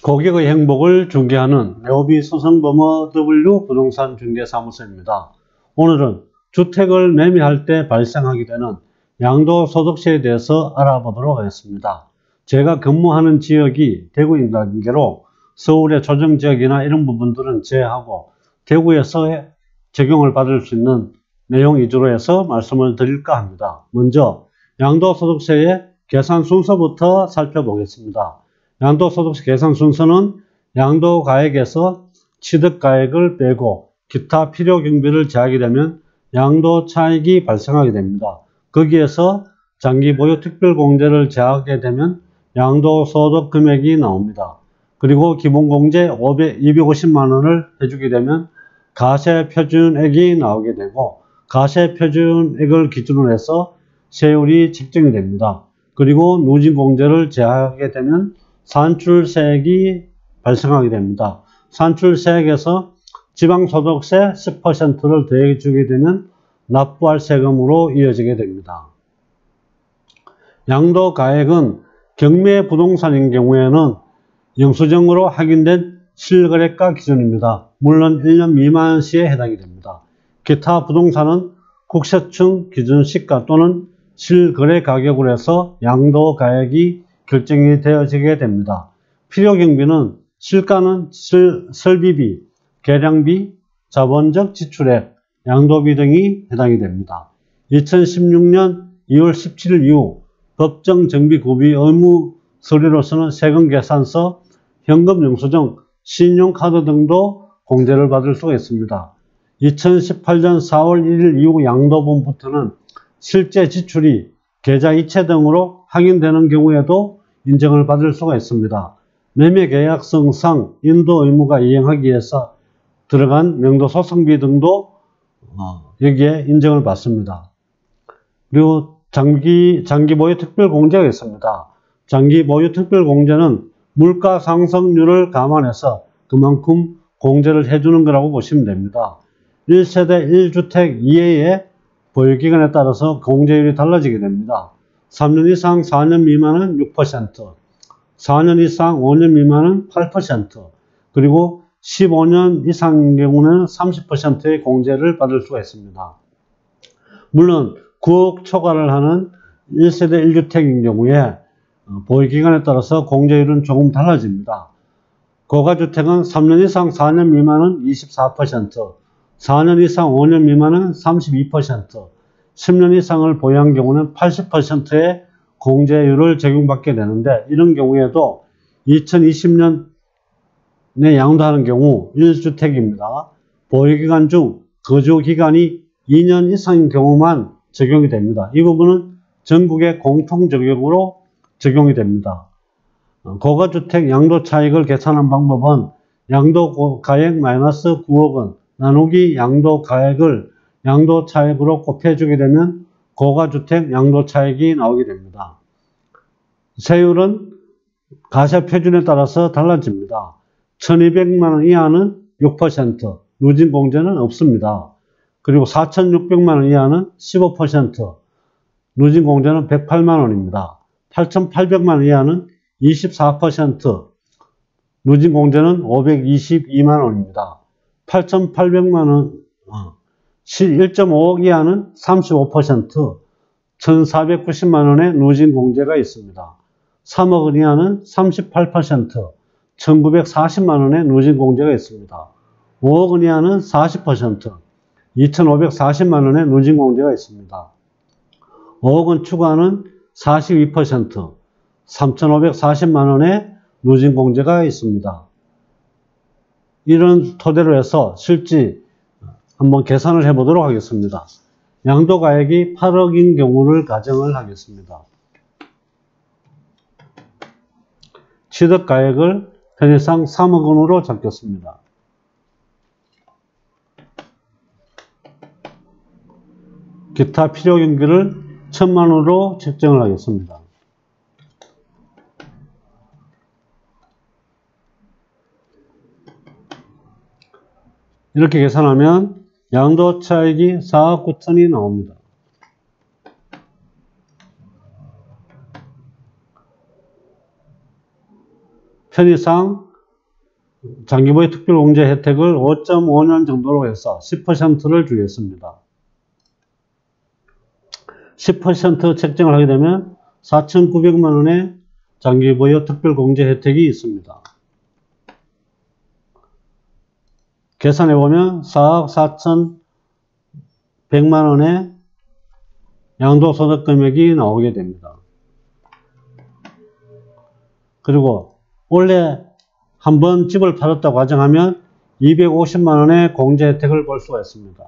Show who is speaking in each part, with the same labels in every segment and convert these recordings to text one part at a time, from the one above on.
Speaker 1: 고객의 행복을 중개하는 네오비 소상범어 W 부동산 중개사무소입니다. 오늘은 주택을 매매할 때 발생하게 되는 양도소득세에 대해서 알아보도록 하겠습니다. 제가 근무하는 지역이 대구인 관계로 서울의 조정지역이나 이런 부분들은 제외하고 대구에서 적용을 받을 수 있는 내용 위주로 해서 말씀을 드릴까 합니다. 먼저 양도소득세의 계산 순서부터 살펴보겠습니다. 양도소득세 계산 순서는 양도가액에서 취득가액을 빼고 기타 필요경비를 제하게 되면 양도차익이 발생하게 됩니다. 거기에서 장기보유 특별공제를 제하게 되면 양도소득 금액이 나옵니다. 그리고 기본공제 250만원을 해주게 되면 가세표준액이 나오게 되고 가세표준액을 기준으로 해서 세율이 책정이 됩니다. 그리고 누진공제를 제하게 되면 산출세액이 발생하게 됩니다. 산출세액에서 지방소득세 10%를 더해주게 되면 납부할 세금으로 이어지게 됩니다. 양도가액은 경매부동산인 경우에는 영수증으로 확인된 실거래가 기준입니다. 물론 1년 미만 시에 해당이 됩니다. 기타 부동산은 국세청 기준 시가 또는 실거래 가격으로 해서 양도가액이 결정이 되어지게 됩니다. 필요경비는 실가는 설비비, 계량비, 자본적 지출액, 양도비 등이 해당이 됩니다. 2016년 2월 17일 이후 법정 정비구비 의무 서류로서는 세금계산서, 현금영수증, 신용카드 등도 공제를 받을 수가 있습니다. 2018년 4월 1일 이후 양도분부터는 실제 지출이 계좌 이체 등으로 확인되는 경우에도 인정을 받을 수가 있습니다. 매매계약성상 인도 의무가 이행하기 위해서 들어간 명도소송비 등도 여기에 인정을 받습니다. 그리고 장기보유 특별공제가 있습니다. 장기보유 특별공제는 물가 상승률을 감안해서 그만큼 공제를 해주는 거라고 보시면 됩니다. 1세대 1주택 이외의 보유기간에 따라서 공제율이 달라지게 됩니다. 3년 이상 4년 미만은 6%, 4년 이상 5년 미만은 8%, 그리고 15년 이상인 경우는 30%의 공제를 받을 수가 있습니다. 물론 9억 초과를 하는 1세대 1주택인 경우에 보유기간에 따라서 공제율은 조금 달라집니다. 고가주택은 3년 이상 4년 미만은 24%, 4년 이상 5년 미만은 32%, 10년 이상을 보유한 경우는 80%의 공제율을 적용받게 되는데, 이런 경우에도 2020년에 양도하는 경우 1주택입니다. 보유기간 중 거주기간이 2년 이상인 경우만 적용이 됩니다. 이 부분은 전국의 공통적용으로 적용이 됩니다. 고가주택 양도차익을 계산한 방법은 양도가액 마이너스 9억원 나누기 양도가액을 양도차익으로 곱해주게 되면 고가주택 양도차익이 나오게 됩니다. 세율은 가세표준에 따라서 달라집니다. 1200만원 이하는 6%, 누진공제는 없습니다. 그리고 4600만원 이하는 15%, 누진공제는 108만원입니다. 8800만원 이하는 24%, 누진공제는 522만원입니다. 8800만원, 1.5억 이하는 35%, 1490만원의 누진공제가 있습니다. 3억 원 이하는 38%, 1940만원의 누진공제가 있습니다. 5억 원 이하는 40%, 2540만원의 누진공제가 있습니다. 5억 원 추가는 42%, 3540만원의 누진공제가 있습니다. 이런 토대로 해서 실제 한번 계산을 해보도록 하겠습니다. 양도가액이 8억인 경우를 가정을 하겠습니다. 취득가액을 편의상 3억 원으로 잡겠습니다. 기타 필요경비를 1000만 원으로 책정을 하겠습니다. 이렇게 계산하면 양도차익이 4억 9천이 나옵니다. 편의상 장기보유 특별공제 혜택을 5.5년 정도로 해서 10%를 주겠습니다. 10% 책정을 하게 되면 4,900만 원의 장기보유 특별공제 혜택이 있습니다. 계산해보면 4억 4,100만 원의 양도소득 금액이 나오게 됩니다. 그리고 원래 한번 집을 팔았다고 가정하면 250만 원의 공제 혜택을 볼 수가 있습니다.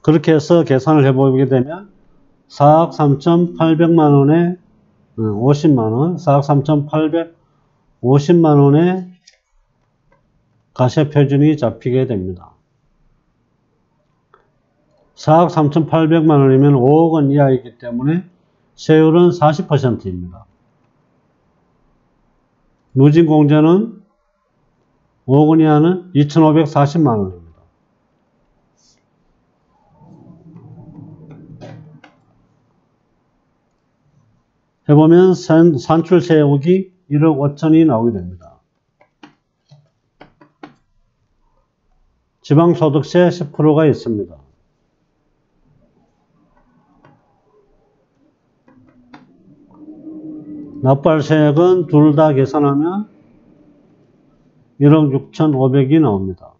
Speaker 1: 그렇게 해서 계산을 해보게 되면 4억 3,800만 원에 50만 원, 4억 3,850만 원의 가세표준이 잡히게 됩니다. 4억 3,800만 원이면 5억 원 이하이기 때문에 세율은 40%입니다. 누진공제는 5억 원 이하는 2,540만 원입니다. 해보면 산출세액이 1억 5천이 나오게 됩니다. 지방소득세 10%가 있습니다. 납부할세액은 둘 다 계산하면 1억 6,500이 나옵니다.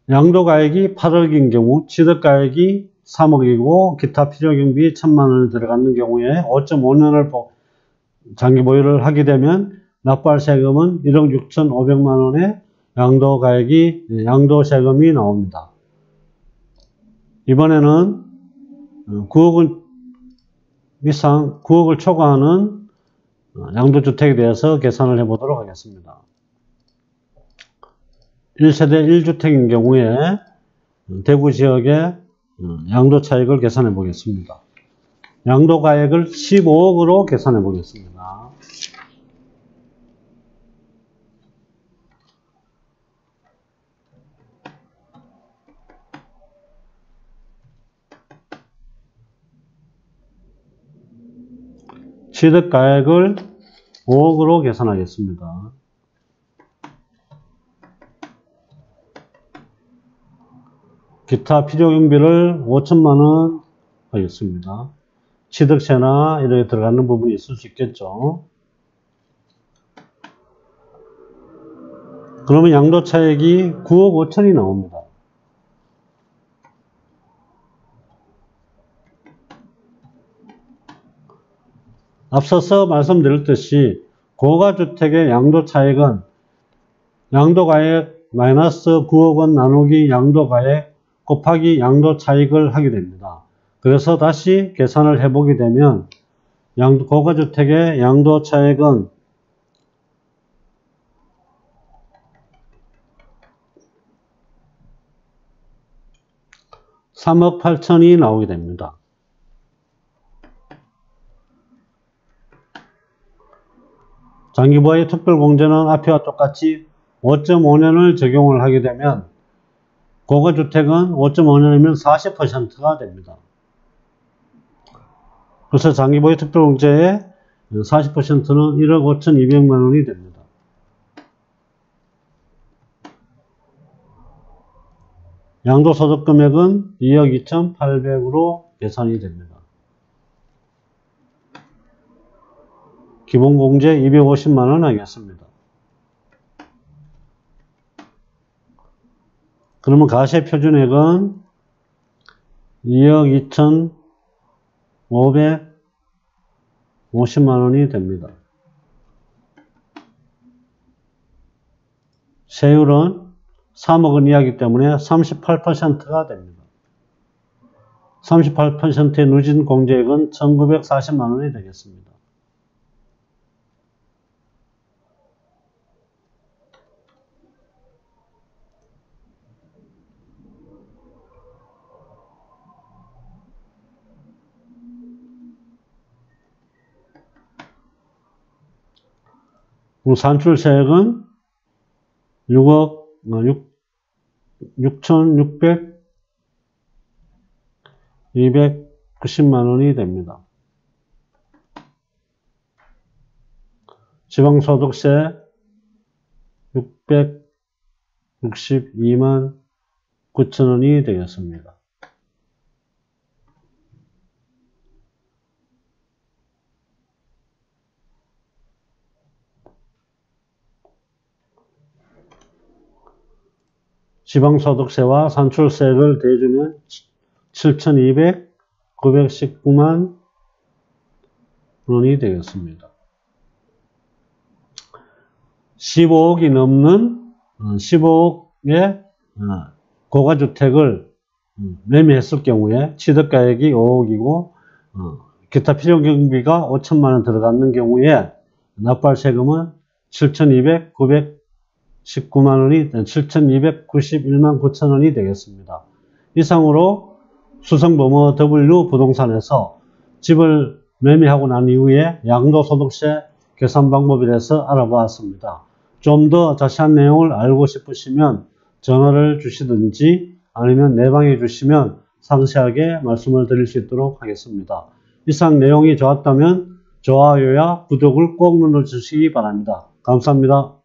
Speaker 1: 양도가액이 8억인 경우 취득가액이 3억이고 기타 필요경비 1,000만 원이 들어가는 경우에 5.5년을 장기 보유를 하게 되면 납부할 세금은 1억 6,500만 원의 양도세금이 나옵니다. 이번에는 9억 이상, 9억을 초과하는 양도주택에 대해서 계산을 해보도록 하겠습니다. 1세대 1주택인 경우에 대구 지역의 양도차익을 계산해 보겠습니다. 양도가액을 15억으로 계산해 보겠습니다. 취득가액을 5억으로 계산하겠습니다. 기타 필요경비를 5천만 원 하겠습니다. 취득세나 이렇게 들어가는 부분이 있을 수 있겠죠. 그러면 양도차익이 9억 5천이 나옵니다. 앞서서 말씀드렸듯이 고가주택의 양도차익은 양도가액 마이너스 9억 원 나누기 양도가액 곱하기 양도차익을 하게 됩니다. 그래서 다시 계산을 해보게 되면 고가주택의 양도차익은 3억 8천이 나오게 됩니다. 장기보유 특별공제는 앞에와 똑같이 5.5년을 적용을 하게 되면 고가주택은 5.5년이면 40%가 됩니다. 그래서 장기보유 특별공제의 40%는 1억 5,200만 원이 됩니다. 양도소득 금액은 2억 2,800으로 계산이 됩니다. 기본공제 250만 원 하겠습니다. 그러면 가세표준액은 2억 2,550만 원이 됩니다. 세율은 3억 원 이하이기 때문에 38%가 됩니다. 38%의 누진공제액은 1,940만 원이 되겠습니다. 그럼 산출세액은 6억 6,290만 원이 됩니다. 지방소득세 662만 9천원이 되겠습니다. 지방소득세와 산출세를 대주면 7,919만 원이 되겠습니다. 15억이 넘는 15억의 고가주택을 매매했을 경우에 취득가액이 5억이고 기타 필요경비가 5천만 원 들어가는 경우에 납부세금은 7,291만 9천 원이 되겠습니다. 이상으로 수성범어 W 부동산에서 집을 매매하고 난 이후에 양도소득세 계산 방법에 대해서 알아보았습니다. 좀 더 자세한 내용을 알고 싶으시면 전화를 주시든지 아니면 내방해 주시면 상세하게 말씀을 드릴 수 있도록 하겠습니다. 이상 내용이 좋았다면 좋아요와 구독을 꼭 눌러주시기 바랍니다. 감사합니다.